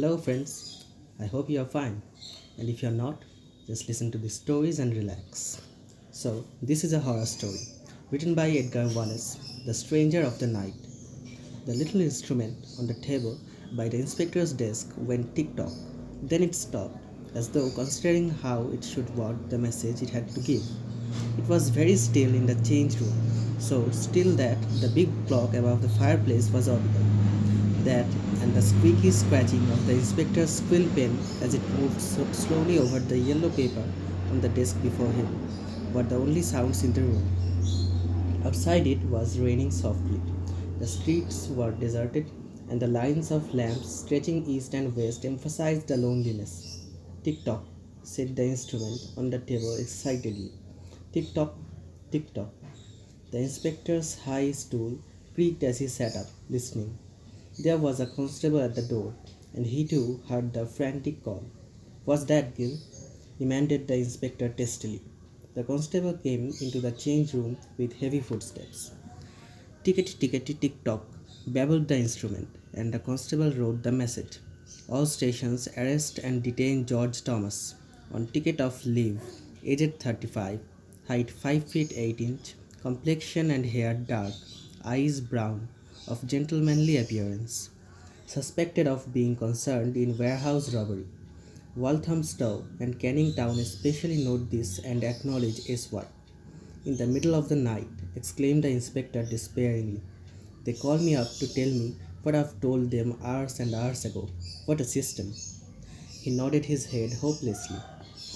Hello, friends. I hope you are fine. And if you're not, just listen to the stories and relax. So, this is a horror story written by Edgar Wallace, The Stranger of the Night. The little instrument on the table by the inspector's desk went tick-tock. Then it stopped, as though considering how it should word the message it had to give. It was very still in the change room, so still that the big clock above the fireplace was audible. That and the squeaky scratching of the inspector's quill pen as it moved so slowly over the yellow paper on the desk before him were the only sounds in the room. Outside it was raining softly. The streets were deserted, and the lines of lamps stretching east and west emphasized the loneliness. Tick tock, said the instrument on the table excitedly. Tick tock, tick tock. The inspector's high stool creaked as he sat up, listening. There was a constable at the door, and he too heard the frantic call. "Was that Gill?" demanded the inspector testily. The constable came into the change room with heavy footsteps. Tickety tickety tick tock, babbled the instrument, and the constable wrote the message. All stations arrest and detain George Thomas on ticket of leave, aged 35, height 5 feet 8 inch, complexion and hair dark, eyes brown, of gentlemanly appearance, suspected of being concerned in warehouse robbery. Walthamstow and Canning Town especially note this and acknowledge SY. In the middle of the night, exclaimed the inspector despairingly. They call me up to tell me what I've told them hours and hours ago. What a system. He nodded his head hopelessly.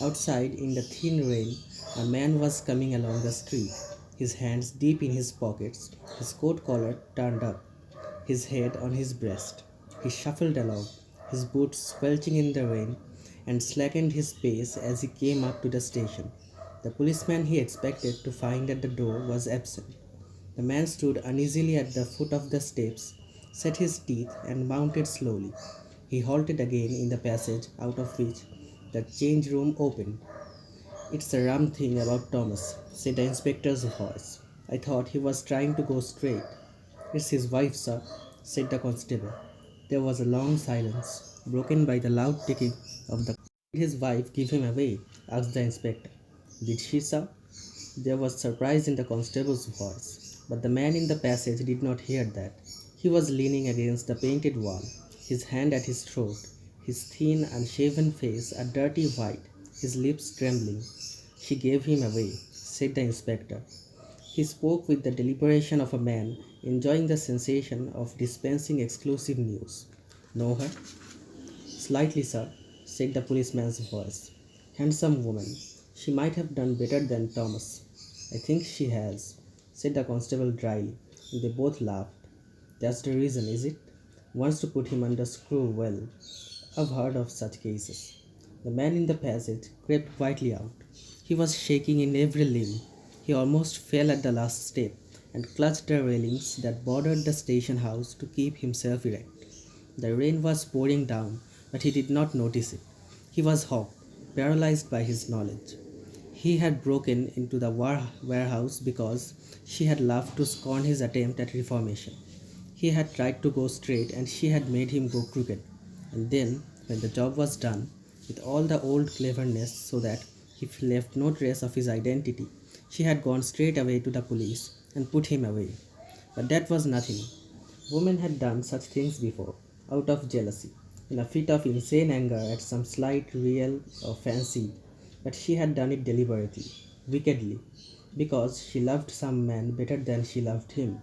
Outside, in the thin rain, a man was coming along the street, his hands deep in his pockets, his coat collar turned up, his head on his breast. He shuffled along, his boots squelching in the rain, and slackened his pace as he came up to the station. The policeman he expected to find at the door was absent. The man stood uneasily at the foot of the steps, set his teeth, and mounted slowly. He halted again in the passage out of which the change room opened. "It's a rum thing about Thomas," said the inspector's voice. "I thought he was trying to go straight." "It's his wife, sir," said the constable. There was a long silence, broken by the loud ticking of the. "Did his wife give him away?" asked the inspector. "Did she, sir?" There was surprise in the constable's voice, but the man in the passage did not hear that. He was leaning against the painted wall, his hand at his throat, his thin, unshaven face a dirty white, his lips trembling. "She gave him away," said the inspector. He spoke with the deliberation of a man enjoying the sensation of dispensing exclusive news. "Know her?" "Slightly, sir," said the policeman's voice. "Handsome woman. She might have done better than Thomas." "I think she has," said the constable dryly, and they both laughed. "That's the reason, is it? Wants to put him under screw. Well, I've heard of such cases." The man in the passage crept quietly out. He was shaking in every limb. He almost fell at the last step and clutched the railings that bordered the station house to keep himself erect. The rain was pouring down, but he did not notice it. He was hawked, paralyzed by his knowledge. He had broken into the warehouse because she had laughed to scorn his attempt at reformation. He had tried to go straight and she had made him go crooked. And then, when the job was done, with all the old cleverness so that he left no trace of his identity, she had gone straight away to the police and put him away. But that was nothing. Women had done such things before, out of jealousy, in a fit of insane anger at some slight, real or fancied, but she had done it deliberately, wickedly, because she loved some man better than she loved him.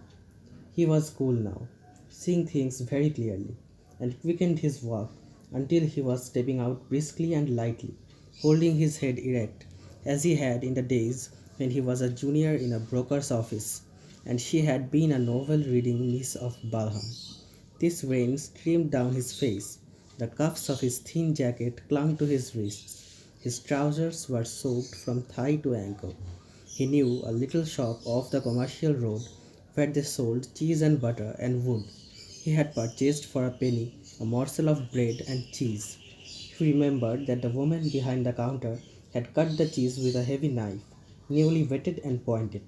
He was cool now, seeing things very clearly, and quickened his walk until he was stepping out briskly and lightly, holding his head erect, as he had in the days when he was a junior in a broker's office, and she had been a novel-reading Miss of Balham. This rain streamed down his face. The cuffs of his thin jacket clung to his wrists. His trousers were soaked from thigh to ankle. He knew a little shop off the commercial road where they sold cheese and butter and wood. He had purchased for a penny a morsel of bread and cheese. He remembered that the woman behind the counter had cut the cheese with a heavy knife, newly whetted and pointed.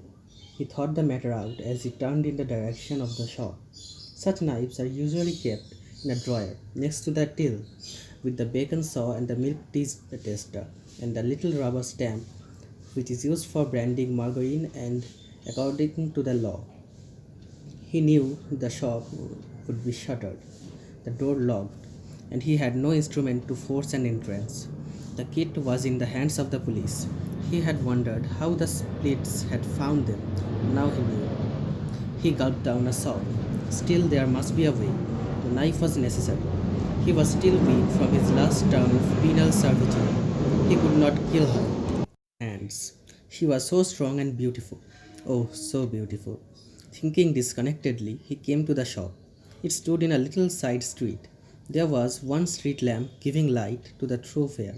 He thought the matter out as he turned in the direction of the shop. Such knives are usually kept in a drawer next to the till, with the bacon saw and the milk tea tester, and the little rubber stamp which is used for branding margarine and according to the law. He knew the shop would be shuttered, the door locked, and he had no instrument to force an entrance. The kit was in the hands of the police. He had wondered how the splits had found them. Now he knew. He gulped down a sob. Still, there must be a way. The knife was necessary. He was still weak from his last term of penal servitude. He could not kill her. Hands. She was so strong and beautiful. Oh, so beautiful. Thinking disconnectedly, he came to the shop. It stood in a little side street. There was one street lamp giving light to the thoroughfare.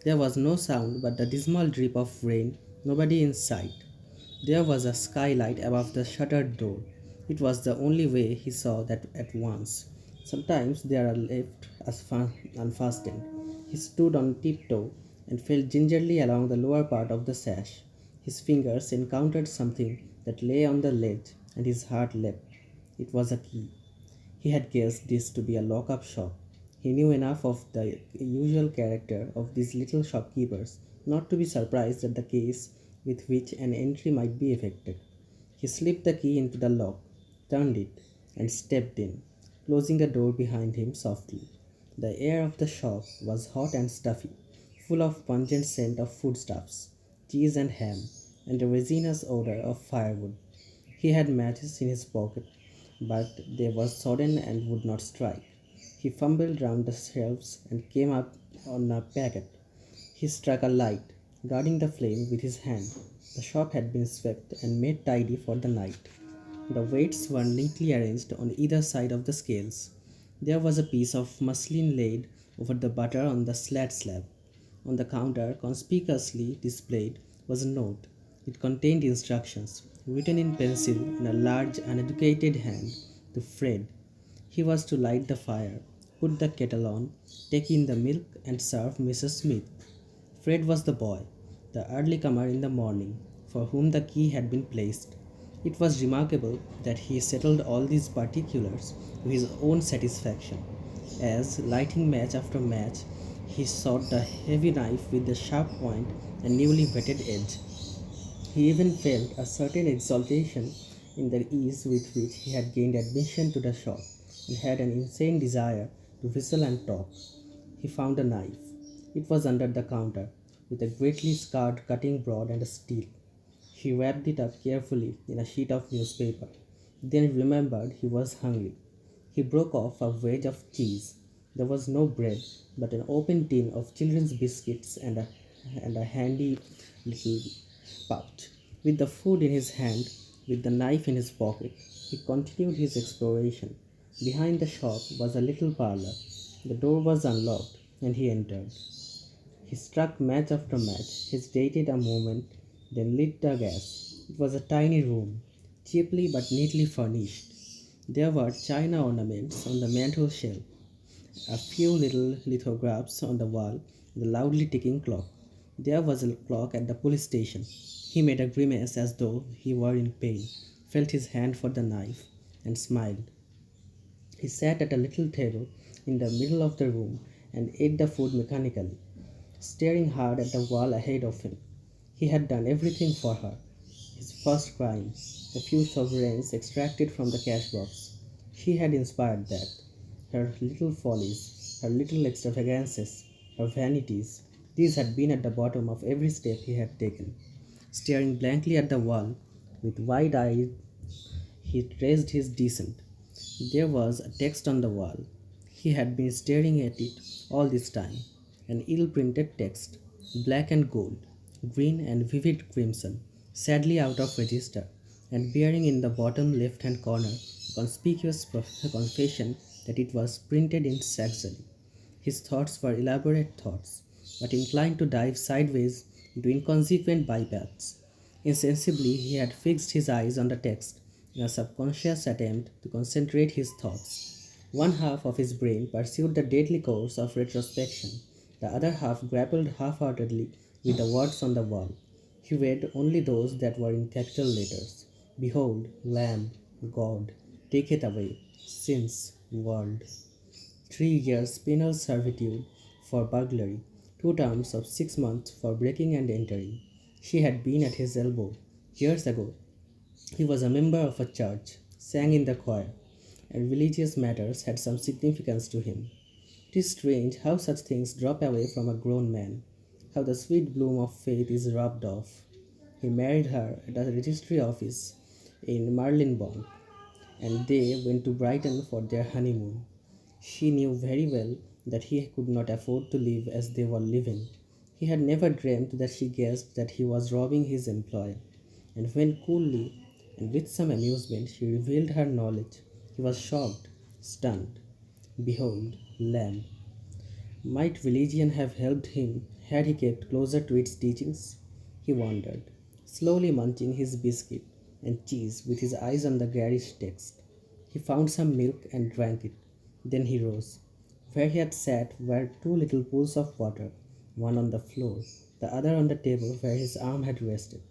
There was no sound but the dismal drip of rain, nobody in sight. There was a skylight above the shuttered door. It was the only way he saw that at once. Sometimes they are left unfastened. He stood on tiptoe and felt gingerly along the lower part of the sash. His fingers encountered something that lay on the ledge, and his heart leapt. It was a key. He had guessed this to be a lock-up shop. He knew enough of the usual character of these little shopkeepers not to be surprised at the case with which an entry might be effected. He slipped the key into the lock, turned it, and stepped in, closing the door behind him softly. The air of the shop was hot and stuffy, full of pungent scent of foodstuffs, cheese and ham, and a resinous odor of firewood. He had matches in his pocket, but they were sodden and would not strike. He fumbled round the shelves and came up on a packet. He struck a light, guarding the flame with his hand. The shop had been swept and made tidy for the night. The weights were neatly arranged on either side of the scales. There was a piece of muslin laid over the butter on the slat slab. On the counter, conspicuously displayed, was a note. It contained instructions, written in pencil in a large, uneducated hand, to Fred. He was to light the fire, put the kettle on, take in the milk, and serve Mrs. Smith. Fred was the boy, the early comer in the morning, for whom the key had been placed. It was remarkable that he settled all these particulars to his own satisfaction, as, lighting match after match, he sought the heavy knife with the sharp point and newly whetted edge. He even felt a certain exultation in the ease with which he had gained admission to the shop, and had an insane desire to whistle and talk. He found a knife. It was under the counter, with a greatly scarred cutting board and a steel. He wrapped it up carefully in a sheet of newspaper, then remembered he was hungry. He broke off a wedge of cheese. There was no bread, but an open tin of children's biscuits and a handy little pouch. With the food in his hand, with the knife in his pocket, he continued his exploration. Behind the shop was a little parlor. The door was unlocked, and he entered. He struck match after match, hesitated a moment, then lit the gas. It was a tiny room, cheaply but neatly furnished. There were china ornaments on the mantel shelf, a few little lithographs on the wall, and a loudly ticking clock. There was a clock at the police station. He made a grimace as though he were in pain, felt his hand for the knife, and smiled. He sat at a little table in the middle of the room and ate the food mechanically, staring hard at the wall ahead of him. He had done everything for her. His first crime, a few sovereigns extracted from the cash box. She had inspired that. Her little follies, her little extravagances, her vanities, these had been at the bottom of every step he had taken. Staring blankly at the wall, with wide eyes, he raised his descent. There was a text on the wall. He had been staring at it all this time. An ill printed text, black and gold, green and vivid crimson, sadly out of register, and bearing in the bottom left hand corner a conspicuous confession that it was printed in Saxony. His thoughts were elaborate thoughts, but inclined to dive sideways into inconsequent bypaths. Insensibly, he had fixed his eyes on the text in a subconscious attempt to concentrate his thoughts. One half of his brain pursued the deadly course of retrospection. The other half grappled half-heartedly with the words on the wall. He read only those that were in capital letters. Behold, Lamb, God, take it away, sins, world. 3 years penal servitude for burglary, 2 terms of 6 months for breaking and entering. She had been at his elbow. Years ago, he was a member of a church, sang in the choir, and religious matters had some significance to him. It is strange how such things drop away from a grown man, how the sweet bloom of faith is rubbed off. He married her at a registry office in Marylebone, and they went to Brighton for their honeymoon. She knew very well that he could not afford to live as they were living. He had never dreamed that she guessed that he was robbing his employer, and when coolly and with some amusement she revealed her knowledge, he was shocked, stunned. Behold, lamb! Might religion have helped him had he kept closer to its teachings? He wondered, slowly munching his biscuit and cheese with his eyes on the garish text. He found some milk and drank it. Then he rose. Where he had sat were 2 little pools of water, one on the floor, the other on the table where his arm had rested.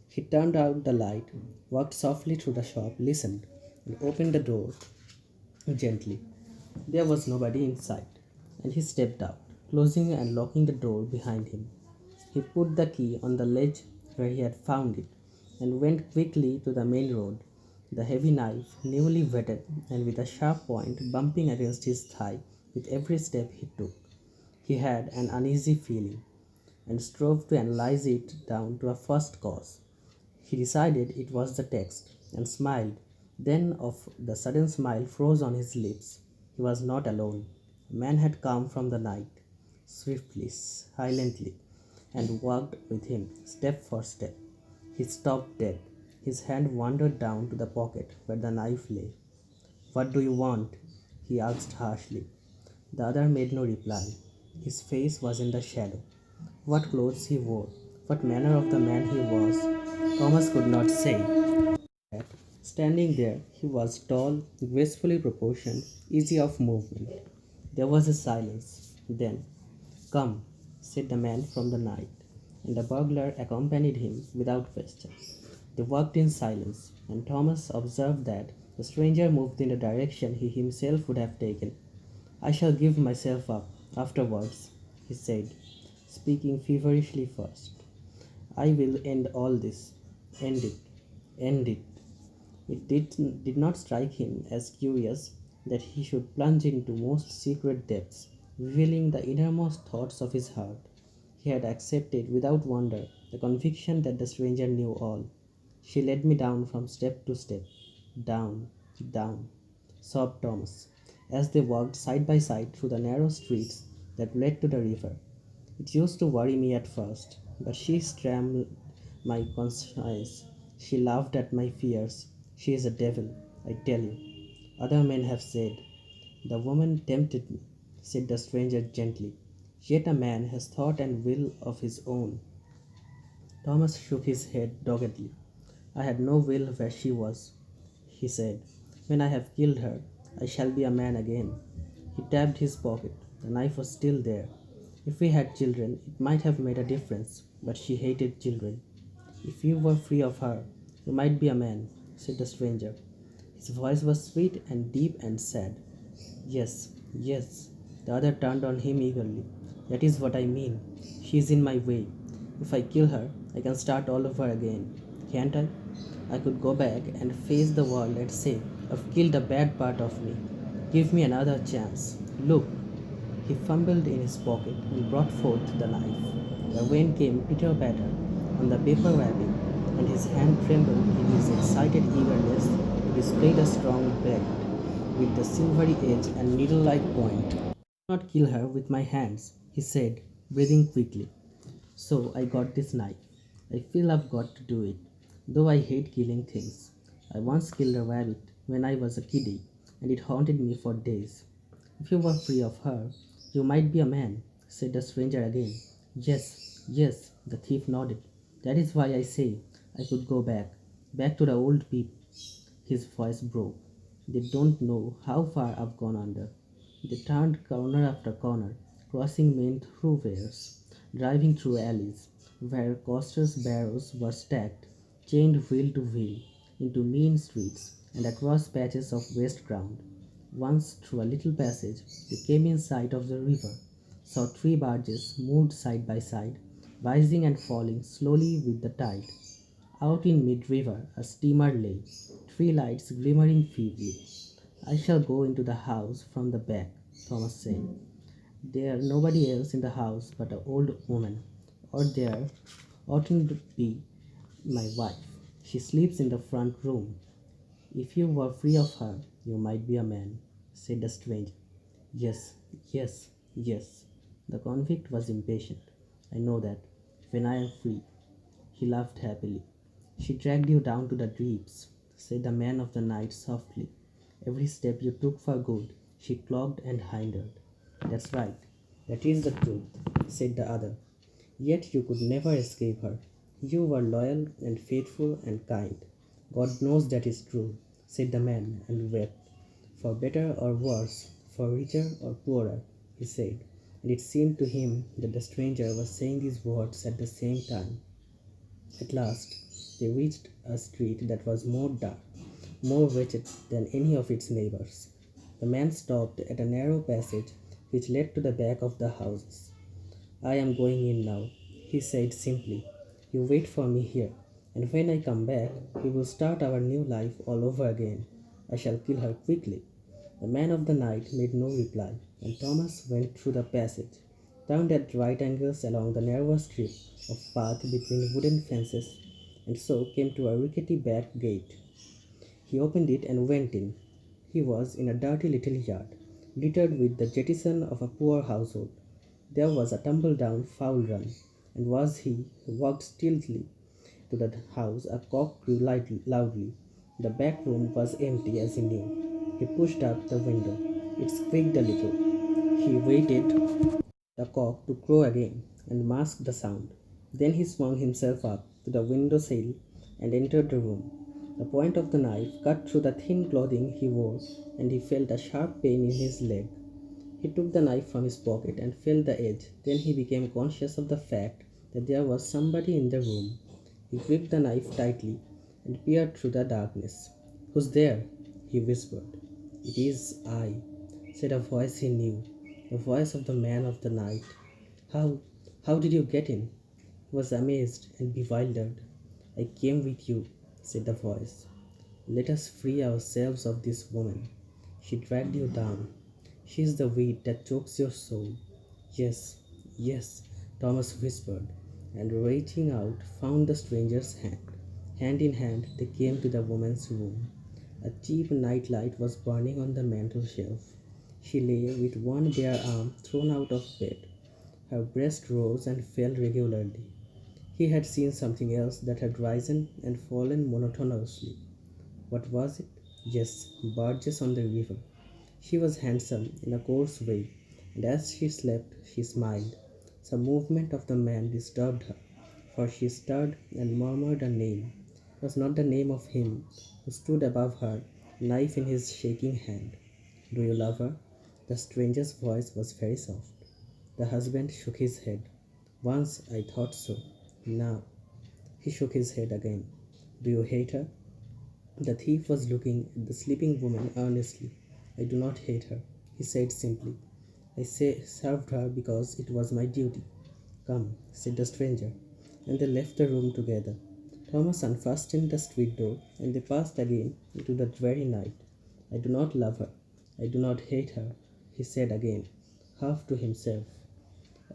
He turned out the light, walked softly through the shop, listened, and opened the door gently. There was nobody in sight, and he stepped out, closing and locking the door behind him. He put the key on the ledge where he had found it, and went quickly to the main road, the heavy knife, newly whetted and with a sharp point bumping against his thigh with every step he took. He had an uneasy feeling, and strove to analyze it down to a first cause. He decided it was the text, and smiled. Then of the sudden smile froze on his lips. He was not alone. A man had come from the night, swiftly, silently, and walked with him, step for step. He stopped dead. His hand wandered down to the pocket where the knife lay. "What do you want?" he asked harshly. The other made no reply. His face was in the shadow. What clothes he wore, what manner of the man he was, Thomas could not say. Yet, standing there, he was tall, gracefully proportioned, easy of movement. There was a silence. Then, "Come," said the man from the night, and the burglar accompanied him without question. They walked in silence, and Thomas observed that the stranger moved in the direction he himself would have taken. "I shall give myself up afterwards," he said, speaking feverishly first. "I will end all this. End it. End it." It did not strike him as curious that he should plunge into most secret depths, revealing the innermost thoughts of his heart. He had accepted without wonder the conviction that the stranger knew all. "She led me down from step to step. Down, down," sobbed Thomas, as they walked side by side through the narrow streets that led to the river. "It used to worry me at first, but she strammed my conscience. She laughed at my fears. She is a devil, I tell you. Other men have said, 'The woman tempted me,'" said the stranger gently. "Yet a man has thought and will of his own." Thomas shook his head doggedly. "I had no will where she was," he said. "When I have killed her, I shall be a man again." He tapped his pocket. The knife was still there. "If we had children, it might have made a difference, but she hated children." "If you were free of her, you might be a man," said the stranger. His voice was sweet and deep and sad. "Yes, yes." The other turned on him eagerly. "That is what I mean. She is in my way. If I kill her, I can start all over again. Can't I? I could go back and face the world and say, 'I've killed a bad part of me. Give me another chance. Look.'" He fumbled in his pocket and brought forth the knife. The vein came pitter-patter on the paper wrapping, and his hand trembled in his excited eagerness to display the strong blade with the silvery edge and needle-like point. "I not kill her with my hands," he said, breathing quickly. "So I got this knife. I feel I've got to do it, though I hate killing things. I once killed a rabbit when I was a kiddie, and it haunted me for days." "If you were free of her, you might be a man," said the stranger again. "Yes, yes," the thief nodded. "That is why I say I could go back to the old people." His voice broke. "They don't know how far I've gone under." They turned corner after corner, crossing main thoroughfares, driving through alleys where costers' barrows were stacked, chained wheel to wheel, into mean streets, and across patches of waste ground. Once, through a little passage, they came in sight of the river, saw three barges moved side by side, rising and falling slowly with the tide. Out in mid-river a steamer lay, three lights glimmering feebly. "I shall go into the house from the back," Thomas said. "There nobody else in the house but an old woman, or there oughtn't to be my wife. She sleeps in the front room. If you were free of her, you might be a man," said the stranger. "Yes, yes, yes." The convict was impatient. "I know that, when I am free." He laughed happily. "She dragged you down to the deeps," said the man of the night softly. "Every step you took for good, she clogged and hindered." "That's right. That is the truth," said the other. "Yet you could never escape her. You were loyal and faithful and kind. God knows that is true," said the man, and wept. "For better or worse, for richer or poorer," he said, and it seemed to him that the stranger was saying these words at the same time. At last they reached a street that was more dark, more wretched than any of its neighbors. The man stopped at a narrow passage which led to the back of the houses. "I am going in now," he said simply. "You wait for me here, and when I come back, we will start our new life all over again. I shall kill her quickly." The man of the night made no reply, and Thomas went through the passage, turned at right angles along the narrow strip of path between wooden fences, and so came to a rickety back gate. He opened it and went in. He was in a dirty little yard, littered with the jettison of a poor household. There was a tumble-down fowl run, and as he walked stealthily to the house, a cock crew loudly. The back room was empty, as he knew. He pushed up the window. It squeaked a little. He waited the cock to crow again and masked the sound. Then he swung himself up to the window sill and entered the room. The point of the knife cut through the thin clothing he wore, and he felt a sharp pain in his leg. He took the knife from his pocket and felt the edge. Then he became conscious of the fact that there was somebody in the room. He gripped the knife tightly and peered through the darkness. "Who's there?" he whispered. "It is I," said a voice he knew, the voice of the man of the night. "How how did you get in?" He was amazed and bewildered. "I came with you," said the voice. "Let us free ourselves of this woman. She dragged you down. She is the weed that chokes your soul." "Yes, yes," Thomas whispered, and reaching out found the stranger's hand. Hand in hand they came to the woman's room. A cheap night light was burning on the mantel shelf. She lay with one bare arm thrown out of bed. Her breast rose and fell regularly. He had seen something else that had risen and fallen monotonously. What was it? Yes, barges on the river. She was handsome in a coarse way, and as she slept she smiled. Some movement of the man disturbed her, for she stirred and murmured a name. It was not the name of him who stood above her, knife in his shaking hand. "Do you love her?" The stranger's voice was very soft. The husband shook his head. "Once I thought so. Now—" He shook his head again. "Do you hate her?" The thief was looking at the sleeping woman earnestly. "I do not hate her," he said simply. "Served her because it was my duty." "Come," said the stranger, and they left the room together. Thomas unfastened the street door, and they passed again into the dreary night. "I do not love her. I do not hate her," he said again, half to himself.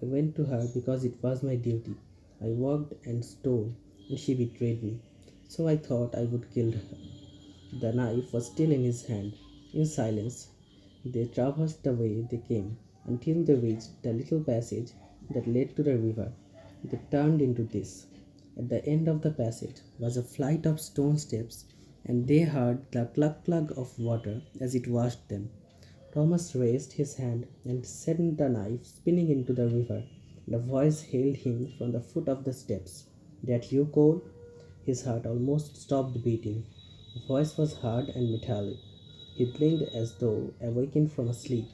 "I went to her because it was my duty. I worked and stole, and she betrayed me. So I thought I would kill her." The knife was still in his hand. In silence they traversed the way they came until they reached the little passage that led to the river. They turned into this. At the end of the passage was a flight of stone steps, and they heard the cluck cluck of water as it washed them. Thomas raised his hand and sent the knife spinning into the river, and a voice hailed him from the foot of the steps. "That you, Cole?" His heart almost stopped beating. The voice was hard and metallic. He blinked as though awakened from a sleep.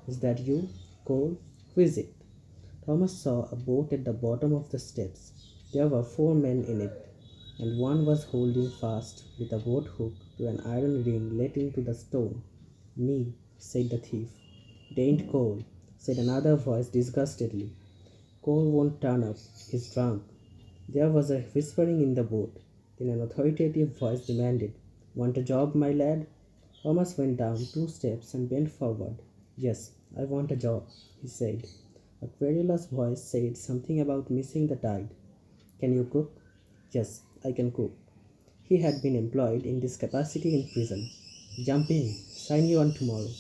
"Is that you, Cole? Who is it?" Thomas saw a boat at the bottom of the steps. There were four men in it, and one was holding fast with a boat hook to an iron ring let into the stone. "Me," said the thief. "It ain't coal," said another voice disgustedly. "Cole won't turn up. He's drunk." There was a whispering in the boat. Then an authoritative voice demanded, "Want a job, my lad?" Thomas went down 2 steps and bent forward. "Yes, I want a job," he said. A querulous voice said something about missing the tide. "Can you cook?" "Yes, I can cook." He had been employed in this capacity in prison. "Jump in. Sign you on tomorrow.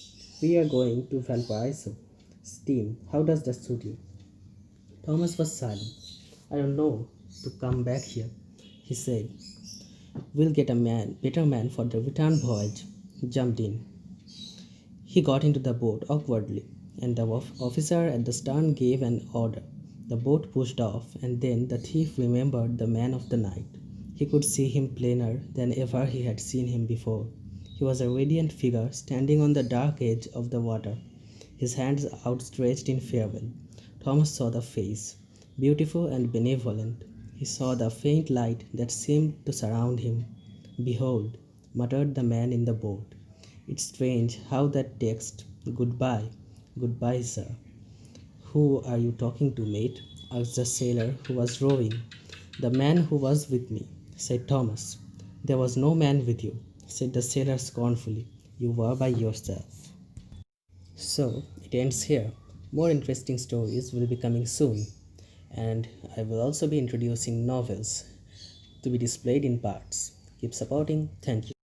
We are going to Valparaiso. Steam, how does that suit you?" Thomas was silent. "I don't know to come back here," he said. "We'll get a better man for the return voyage." He jumped in. He got into the boat awkwardly, and the officer at the stern gave an order. The boat pushed off, and then the thief remembered the man of the night. He could see him plainer than ever he had seen him before. He was a radiant figure standing on the dark edge of the water, his hands outstretched in farewell. Thomas saw the face, beautiful and benevolent. He saw the faint light that seemed to surround him. "Behold," muttered the man in the boat. "It's strange how that text, 'Goodbye, goodbye, sir.'" "Who are you talking to, mate?" asked the sailor who was rowing. "The man who was with me," said Thomas. "There was no man with you," said the sailor scornfully. "You were by yourself." So it ends here. More interesting stories will be coming soon, and I will also be introducing novels to be displayed in parts. Keep supporting. Thank you.